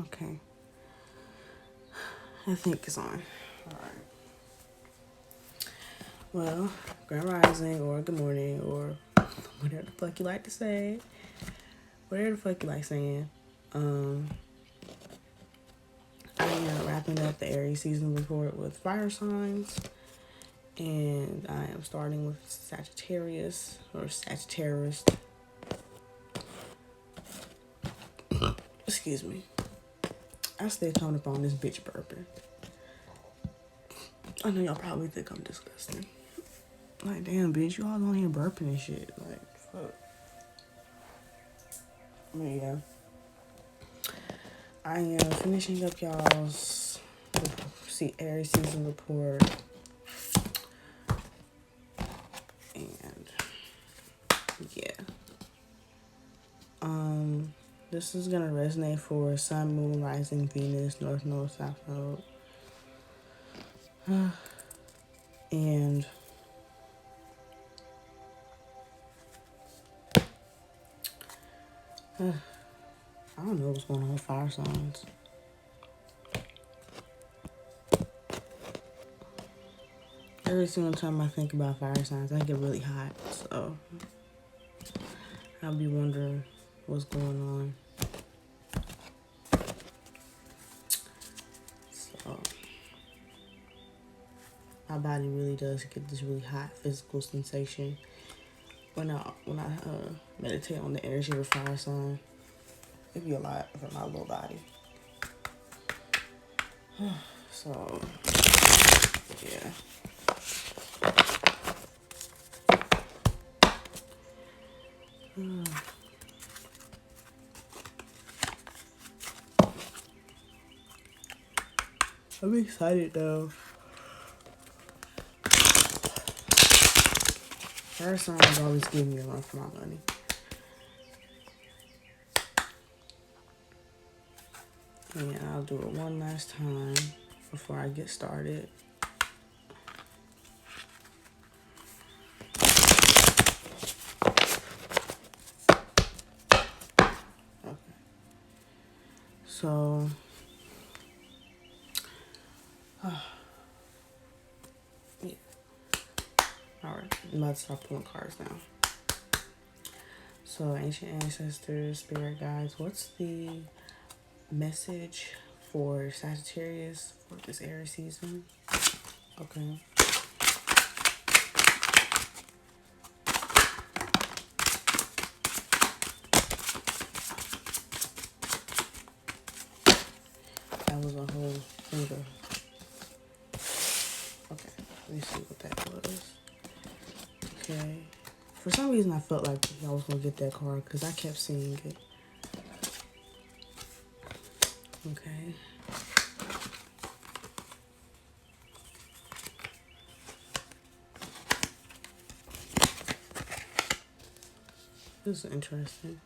Okay. I think it's on. Alright. Well, Grand Rising or good morning or whatever the fuck you like to say. Whatever the fuck you like saying. I am wrapping up the Aries season report with fire signs. And I am starting with Sagittarius or Sagittarius. Excuse me. I stay coming up on this bitch burping. I know y'all probably think I'm disgusting. Like, damn, bitch, you all on here burping and shit. Like, fuck. But yeah. I am finishing up y'all's Aries season report. And yeah. This is gonna resonate for Sun, Moon, Rising, Venus, North Node, South Node. And I don't know what's going on with fire signs. Every single time I think about fire signs, I get really hot. So I'll be wondering what's going on. So my body really does get this really hot physical sensation when I meditate on the energy of a fire sign. It'd be a lot for my little body. So yeah. I'm excited though. Fire signs always give me a run for my money. And I'll do it one last time before I get started. Okay. So yeah. Alright, I'm about to stop pulling cards now. So ancient ancestors, spirit guides, what's the message for Sagittarius for this Aries season? Okay. That was a whole finger. Okay, let me see what that was. Okay. For some reason, I felt like I was going to get that card because I kept seeing it. Okay. This is interesting.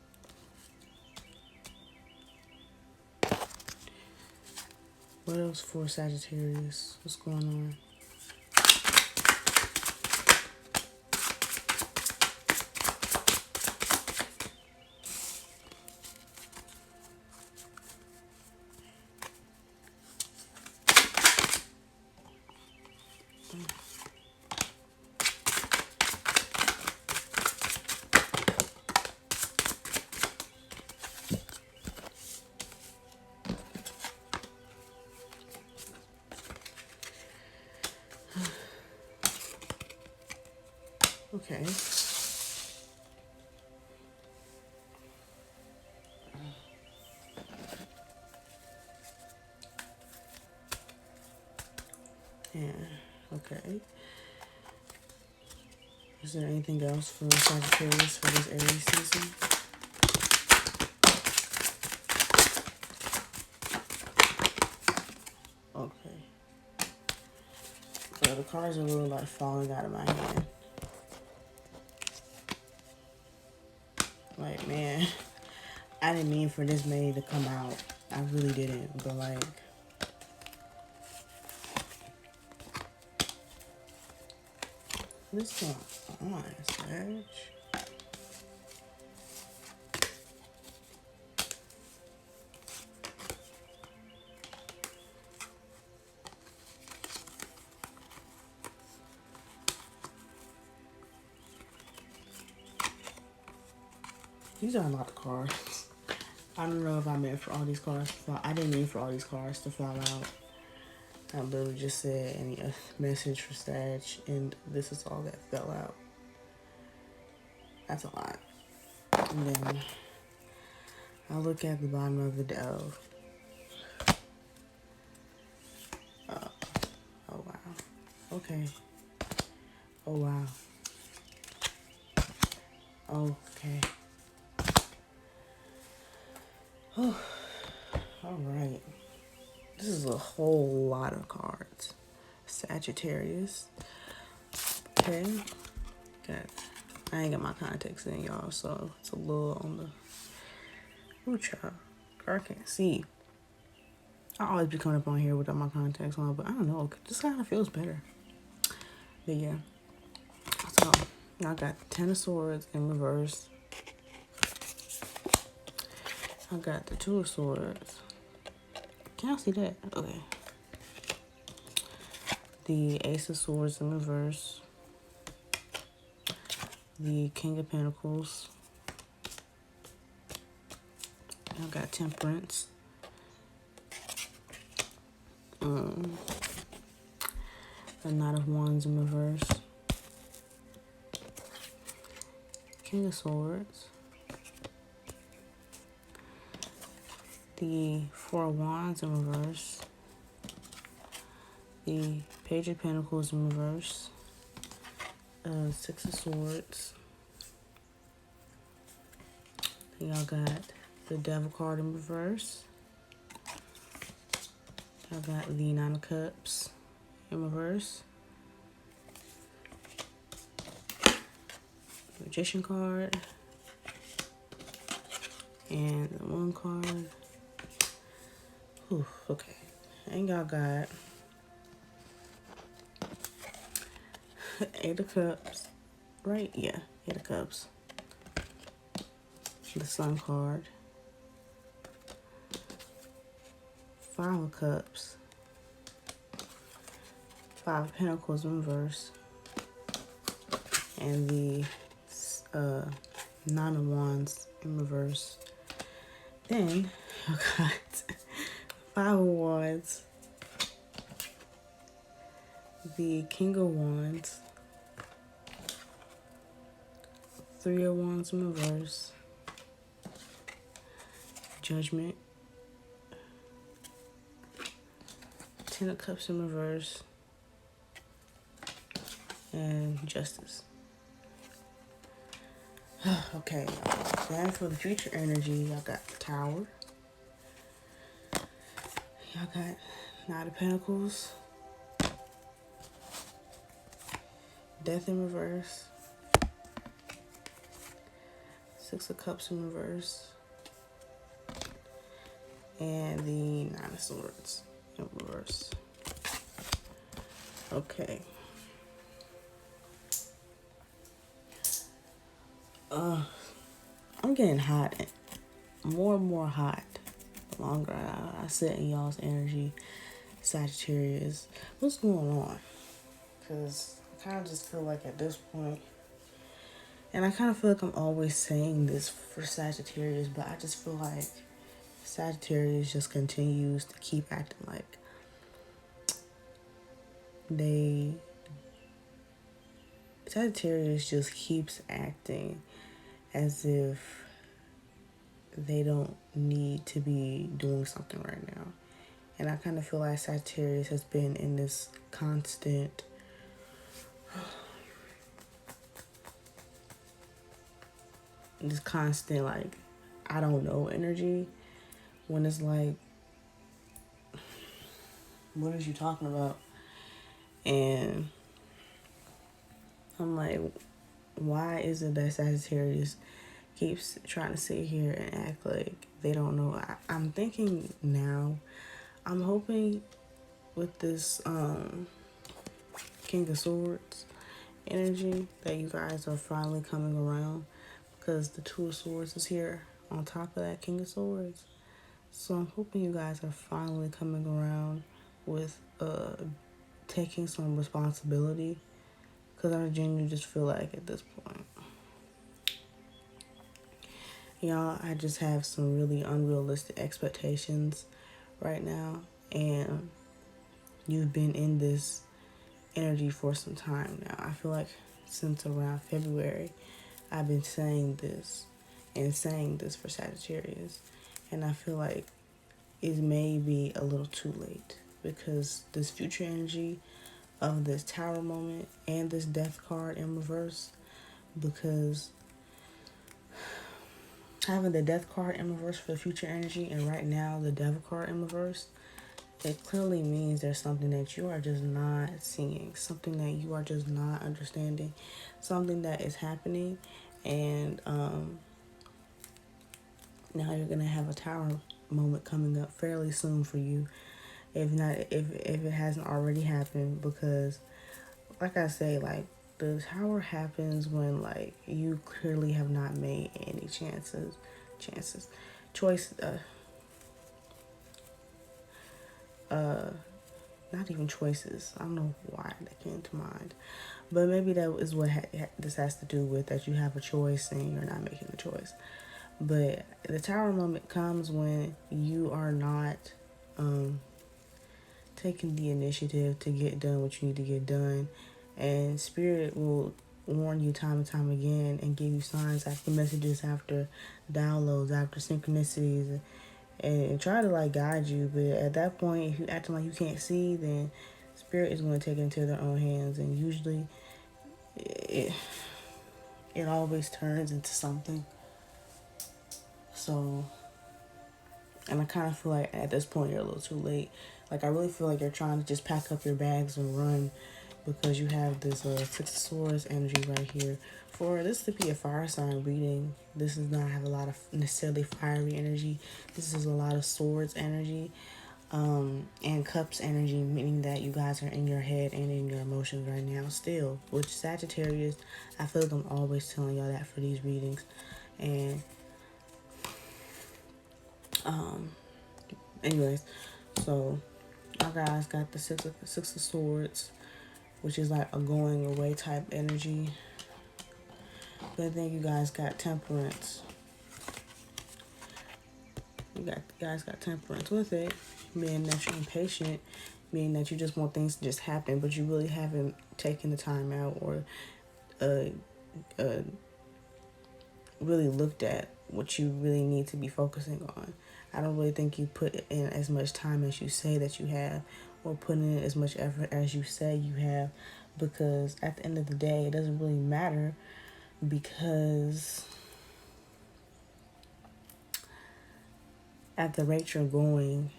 What else for Sagittarius? What's going on? Okay. Yeah, okay. Is there anything else for Sagittarius for this Aries season? Okay. So the cards are really like falling out of my hand. Like, man, I didn't mean for this many to come out. I really didn't, but like, what's going on, Sag? These are not the cards. I don't know if I meant for all these cards to fall. I didn't mean for all these cards to fall out. I literally just said any message for Sag, and this is all that fell out. That's a lot. And then I look at the bottom of the dove. Oh wow. Okay. Oh wow. Okay. Oh, all right. This is a whole lot of cards. Sagittarius. Okay. I ain't got my contacts in, y'all, so it's a little on the... Ooh, child. I can't see. I always be coming up on here without my contacts on, but I don't know. This kind of feels better. But yeah. So, I got the Ten of Swords in reverse. I got the Two of Swords. Can y'all see that? Okay. The Ace of Swords in reverse. The King of Pentacles. I got Temperance. The Knight of Wands in reverse. King of Swords. The Four of Wands in reverse. The Page of Pentacles in reverse. Six of Swords. Then y'all got the Devil card in reverse. Y'all got the Nine of Cups in reverse. The Magician card. And the Moon card. Whew, okay. And y'all got Eight of Cups. Right? Yeah, Eight of Cups. The Sun card. Five of Cups. Five of Pentacles in reverse. And the Nine of Wands in reverse. Then you got Five of Wands. The King of Wands. Three of Wands in reverse. Judgment. Ten of Cups in reverse. And Justice. Okay. Then for the future energy, y'all got the Tower. Y'all got Knight of Pentacles. Death in reverse. Six of Cups in reverse. And the Nine of Swords in reverse. Okay. I'm getting hot. More and more hot. The longer I sit in y'all's energy. Sagittarius. What's going on? Because I kind of just feel like at this point, and I kind of feel like I'm always saying this for Sagittarius, but I just feel like Sagittarius just continues to keep acting like Sagittarius just keeps acting as if they don't need to be doing something right now. And I kind of feel like Sagittarius has been in this constant like, I don't know energy, when it's like, what is you talking about? And I'm like, why is it that Sagittarius keeps trying to sit here and act like they don't know? I'm thinking now, I'm hoping with this King of Swords energy that you guys are finally coming around, because the Two of Swords is here on top of that King of Swords. So I'm hoping you guys are finally coming around with taking some responsibility, because I genuinely just feel like at this point. Y'all, I just have some really unrealistic expectations right now, and you've been in this energy for some time now. I feel like since around February, I've been saying this and saying this for Sagittarius, and I feel like it may be a little too late because this future energy of this tower moment and this death card in reverse, because having the death card in reverse for the future energy and right now the devil card in reverse, it clearly means there's something that you are just not seeing, something that you are just not understanding, something that is happening, and now you're gonna have a tower moment coming up fairly soon for you, if not, if it hasn't already happened, because like I say, like the tower happens when like you clearly have not made any chances, choice, not even choices. I don't know why that came to mind, but maybe that is what this has to do with, that you have a choice and you're not making a choice. But the tower moment comes when you are not taking the initiative to get done what you need to get done, and spirit will warn you time and time again and give you signs after messages, after downloads, after synchronicities, and try to like guide you. But at that point, if you acting like you can't see, then spirit is going to take it into their own hands, and usually it it always turns into something. So, and I kind of feel like at this point you're a little too late. Like I really feel like you're trying to just pack up your bags and run, because you have this Six of Swords energy right here. For this to be a fire sign reading, this does not have a lot of necessarily fiery energy. This is a lot of swords energy, and cups energy, meaning that you guys are in your head and in your emotions right now still. Which Sagittarius, I feel like I'm always telling y'all that for these readings. And anyways, so our guys got the six of Swords, which is like a going away type energy. But then you guys got Temperance. You guys got Temperance with it, meaning that you're impatient, meaning that you just want things to just happen, but you really haven't taken the time out or uh, uh, really looked at what you really need to be focusing on. I don't really think you put in as much time as you say that you have, or put in as much effort as you say you have, because at the end of the day, it doesn't really matter, because at the rate you're going,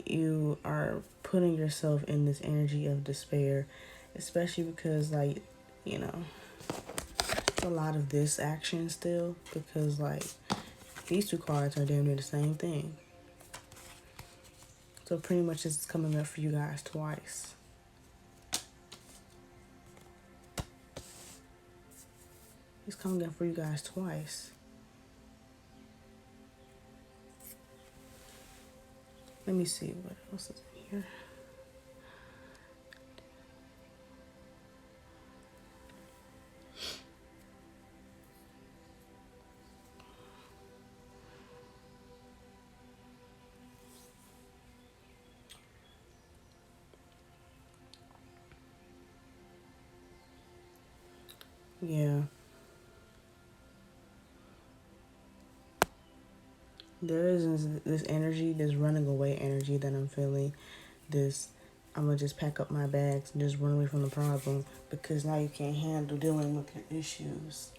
you are putting yourself in this energy of despair, especially because, like, you know, a lot of this action still, because like these two cards are damn near the same thing. So pretty much it's coming up for you guys twice. It's coming up for you guys twice. Let me see what else is in here. Yeah. There is this energy, this running away energy that I'm feeling. This, I'm going to just pack up my bags and just run away from the problem, because now you can't handle dealing with your issues.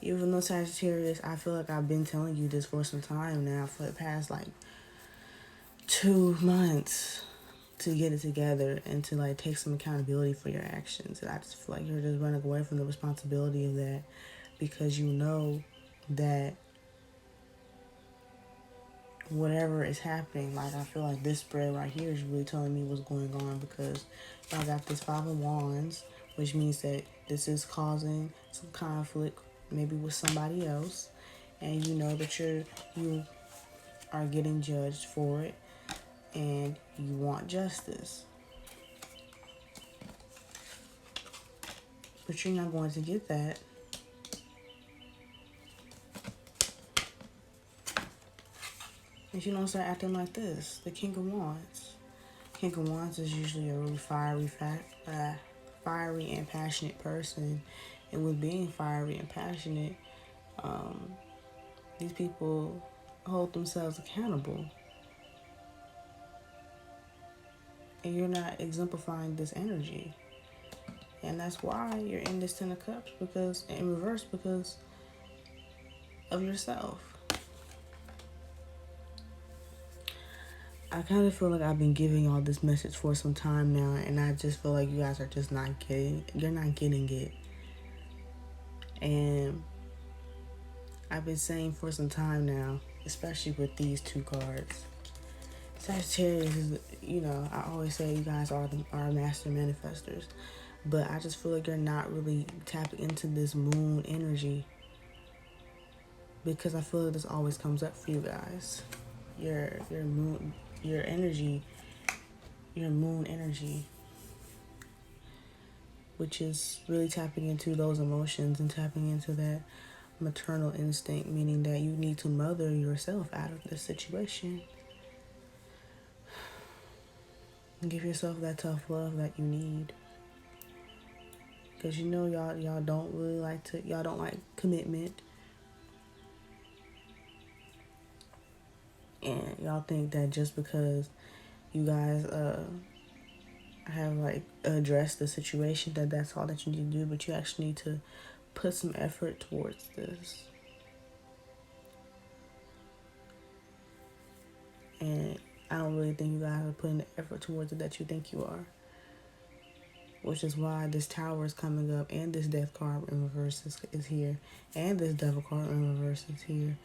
Even though Sagittarius, I feel like I've been telling you this for some time now, for the past like 2 months, to get it together and to like take some accountability for your actions. And I just feel like you're just running away from the responsibility of that, because you know that whatever is happening, like I feel like this spread right here is really telling me what's going on, because I got this Five of Wands, which means that this is causing some conflict, maybe with somebody else, and you know that you are getting judged for it, and you want justice, but you're not going to get that if you don't start acting like this, the King of Wands. King of Wands is usually a really fiery and passionate person. And with being fiery and passionate, these people hold themselves accountable. And you're not exemplifying this energy. And that's why you're in this Ten of Cups, because in reverse, because of yourself. I kind of feel like I've been giving y'all this message for some time now, and I just feel like you guys are just not getting, you're not getting it. And I've been saying for some time now, especially with these two cards, Sagittarius is, I always say you guys are master manifestors, but I just feel like you're not really tapping into this moon energy, because I feel like this always comes up for you guys. Your moon, your energy, your moon energy, which is really tapping into those emotions and tapping into that maternal instinct, meaning that you need to mother yourself out of this situation. Give yourself that tough love that you need. Because y'all don't really y'all don't like commitment. And y'all think that just because you guys have addressed the situation, that's all that you need to do, but you actually need to put some effort towards this. And I don't really think you guys are putting the effort towards it that you think you are. Which is why this Tower is coming up, and this Death card in reverse is here, and this Devil card in reverse is here.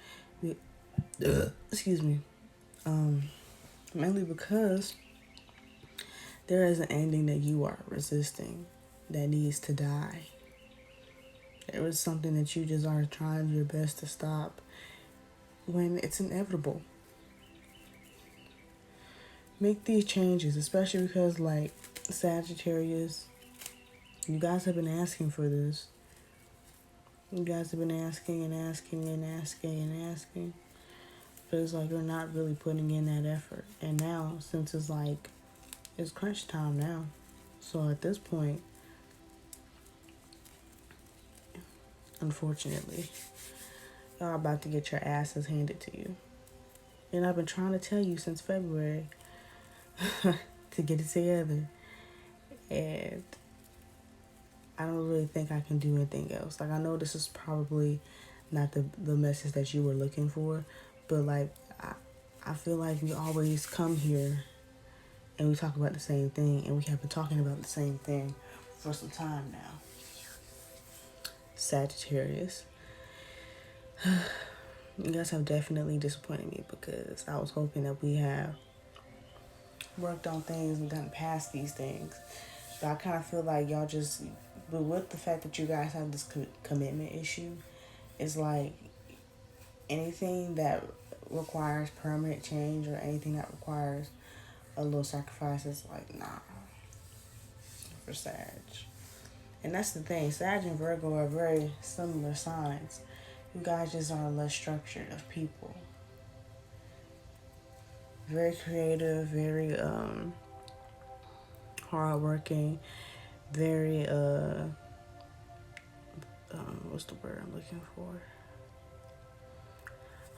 Excuse me. Mainly because there is an ending that you are resisting that needs to die. There is something that you just are trying your best to stop when it's inevitable. Make these changes, especially because, Sagittarius, you guys have been asking for this. You guys have been asking and asking and asking and asking. But it's like you're not really putting in that effort. And now, since it's crunch time now. So at this point, unfortunately, y'all are about to get your asses handed to you. And I've been trying to tell you since February to get it together. And I don't really think I can do anything else. I know this is probably not the message that you were looking for, but I feel like we always come here and we talk about the same thing, and we have been talking about the same thing for some time now. Sagittarius. You guys have definitely disappointed me, because I was hoping that we have worked on things and gotten past these things. But I kind of feel like y'all just, but with the fact that you guys have this commitment issue, it's like anything that requires permanent change or anything that requires a little sacrifice is like, nah, for Sag. And that's the thing, Sag and Virgo are very similar signs. You guys just are less structured of people. Very creative, very hardworking, very what's the word I'm looking for?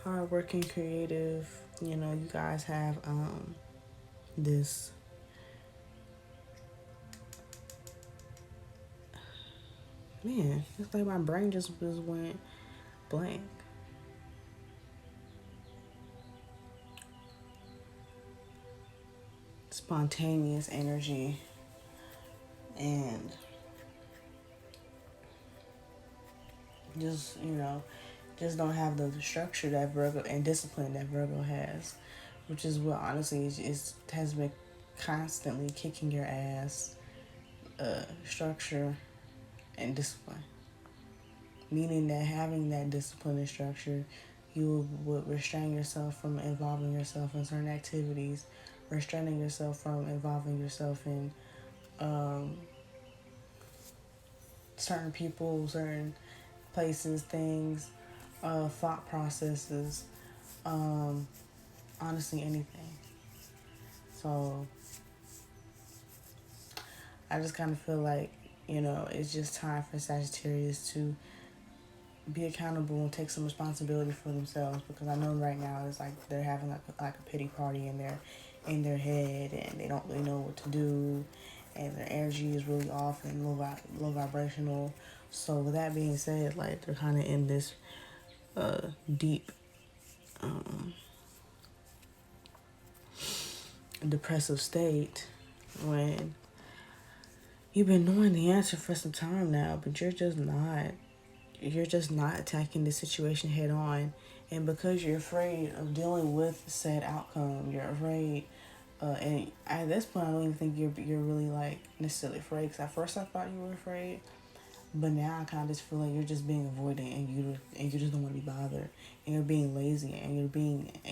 Hardworking, creative. You guys have this man, it's like my brain just went blank. Spontaneous energy, and just just don't have the structure that Virgo and discipline that Virgo has, which is what honestly has been constantly kicking your ass. Structure and discipline, meaning that having that discipline and structure, you would restrain yourself from involving yourself in certain activities, restraining yourself from involving yourself in certain people, certain places, things, thought processes, honestly anything. So I just kind of feel like, it's just time for Sagittarius to be accountable and take some responsibility for themselves, because I know right now it's like they're having like a pity party in their head, and they don't really know what to do, and their energy is really off and low vibrational. So with that being said, like they're kind of in this deep depressive state when you've been knowing the answer for some time now, but you're just not attacking the situation head on. And because you're afraid of dealing with said outcome, you're afraid, and at this point I don't even think you're really like necessarily afraid, because at first I thought you were afraid, but now I kind of just feel like you're just being avoidant, and you just don't want to be bothered, and you're being lazy, and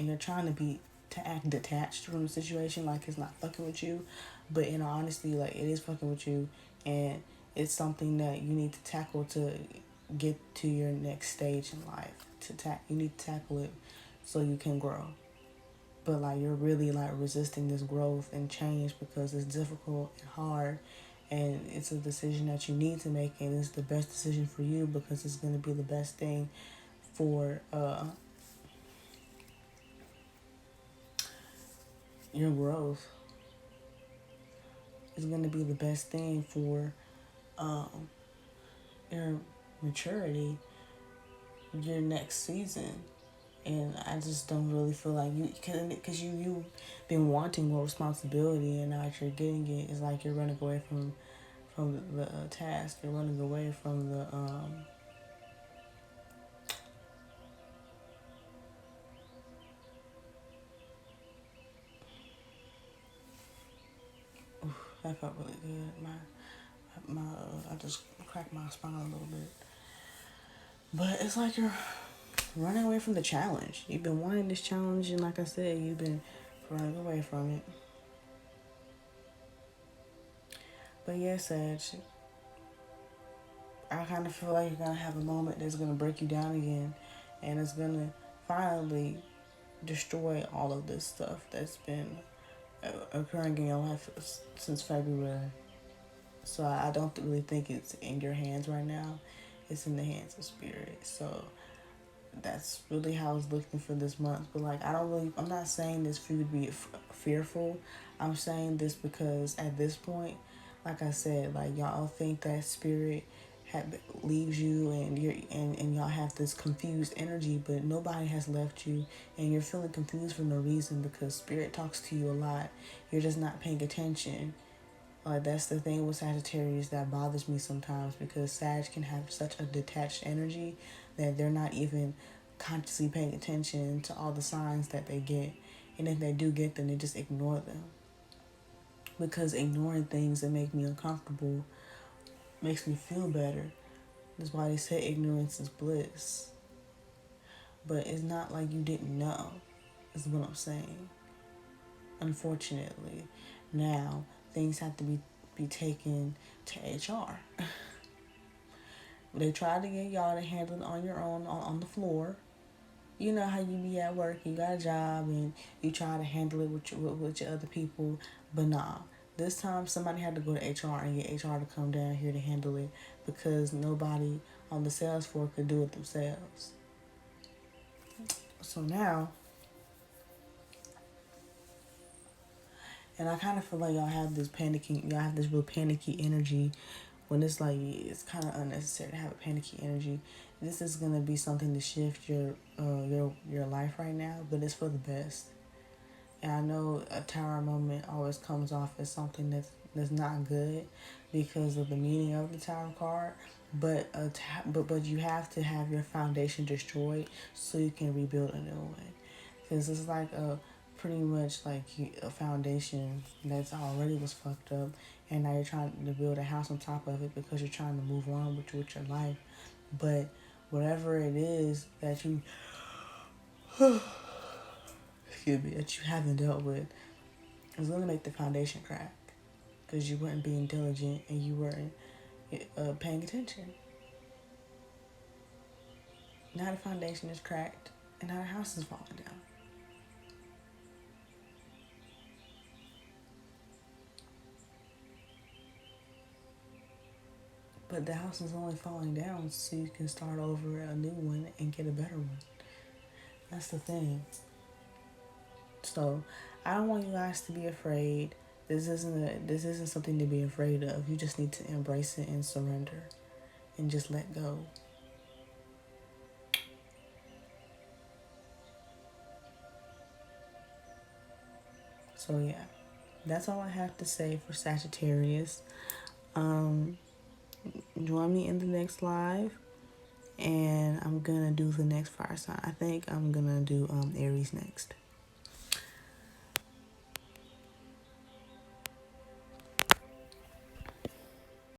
you're trying to act detached from the situation, like it's not fucking with you, but in all honesty, like it is fucking with you, and it's something that you need to tackle to get to your next stage in life. You need to tackle it so you can grow. But like you're really like resisting this growth and change because it's difficult and hard, and it's a decision that you need to make, and it's the best decision for you because it's going to be the best thing for your growth. It's going to be the best thing for um, your maturity, your next season. And I just don't really feel like because you've been wanting more responsibility, and now that you're getting it, it's like you're running away from the task. You're running away from the that felt really good. I just cracked my spine a little bit, but it's like you're running away from the challenge. You've been wanting this challenge, and like I said, you've been running away from it. But yeah, Sag, I kind of feel like you're gonna have a moment that's gonna break you down again, and it's gonna finally destroy all of this stuff that's been occurring in your life since February. So I don't really think it's in your hands right now. It's in the hands of spirit. So that's really how I was looking for this month. But like, I'm not saying this for you to be fearful. I'm saying this because at this point, like I said, like y'all think that spirit leaves you, and and y'all have this confused energy, but nobody has left you, and you're feeling confused for no reason because spirit talks to you a lot. You're just not paying attention. Like that's the thing with Sagittarius that bothers me sometimes, because Sag can have such a detached energy that they're not even consciously paying attention to all the signs that they get. And if they do get them, they just ignore them. Because ignoring things that make me uncomfortable makes me feel better. That's why they say ignorance is bliss. But it's not like you didn't know, is what I'm saying. Unfortunately. Now, things have to be taken to HR. They tried to get y'all to handle it on your own on the floor. You know how you be at work, you got a job, and you try to handle it with your other people, but nah. This time somebody had to go to HR and get HR to come down here to handle it because nobody on the sales floor could do it themselves. So now, and I kind of feel like y'all have this real panicky energy when it's like it's kind of unnecessary to have a panicky energy. This is gonna be something to shift your life right now, but it's for the best. And I know a tower moment always comes off as something that's not good because of the meaning of the tower card. But you have to have your foundation destroyed so you can rebuild a new one. Because it's like a pretty much like a foundation that's already was fucked up, and now you're trying to build a house on top of it because you're trying to move on with your life. But whatever it is that you excuse me, that you haven't dealt with is going to make the foundation crack because you weren't being diligent and you weren't paying attention. Now the foundation is cracked and now the house is falling down. But the house is only falling down so you can start over a new one and get a better one. That's the thing. So I don't want you guys to be afraid. This isn't something to be afraid of. You just need to embrace it and surrender and just let go. So yeah, that's all I have to say for Sagittarius. Um, Join me in the next live, and I'm gonna do the next fire sign. I think I'm gonna do Aries next.